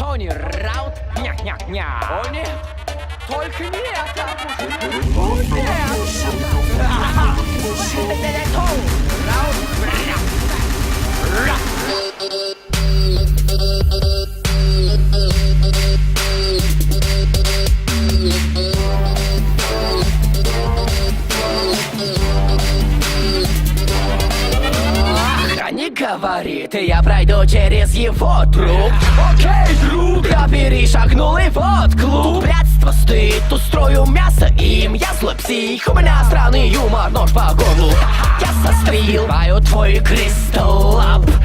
Тони Раут, ня-ня-ня. О нет, только не это. О нет. Охранник говорит, и я пройду через его труп. Окей, друг, я перешагнул и вот клуб. Блядство стыд, устрою мясо им. Я злой псих, у меня странный юмор, нож по горлу. Я состриваю твой кристалл.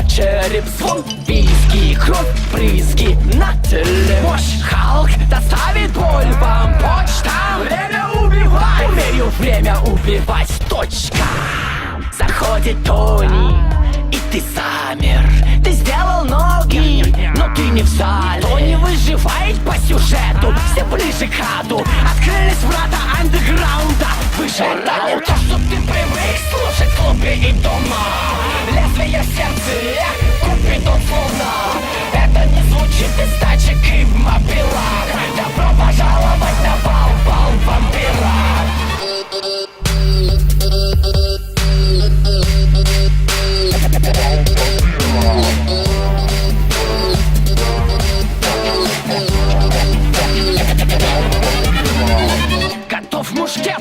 Череп, звон, виски, кровь, брызги на теле. Мощь, Халк доставит боль вам почтам. Время убивать, умею время убивать, точка. Заходит Тони, и ты замер. Ты сделал ноги, но ты не в зале. Тони выживает по сюжету, все ближе к аду. Открылись врата андеграунда, выше Это не то, что ты привык слушать в клубе и дома. Лезвие в сердце, Купидон словно. Это не звучит из тачек и в мобилах. Добро пожаловать на бал вампира. Готов мушкет?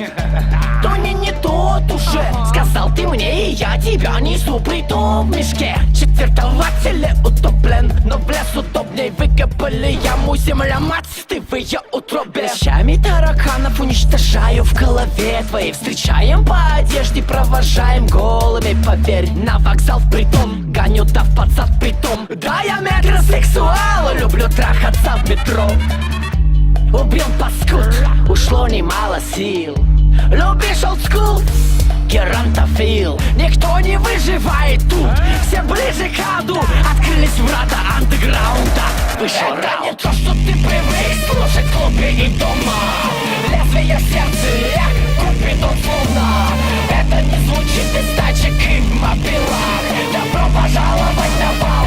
Тони не тот уже. Сказал ты мне, и я тебя несу, притом в мешке. Четвертователь утоплен, но в лес удобней. Выкопали яму, земля мать, ты в ее утробе. Щами тараканов уничтожаю в голове твоей. Встречаем по одежде, провожаем голыми, поверь. На вокзал в притон, гоню да в подсад притом. Да, я метросексуал, люблю трахаться в метро. Убил паскуд, ушло немало сил. Любишь олдскул? Геронтофил. Никто не выживает тут, все ближе к аду. Открылись врата андеграунда, вышел Это раунд. Не то, что ты привык слушать в клубе и дома. Лезвие в сердце, Купидон словно. Это не звучит из тачек и в мобилах. Добро пожаловать на бал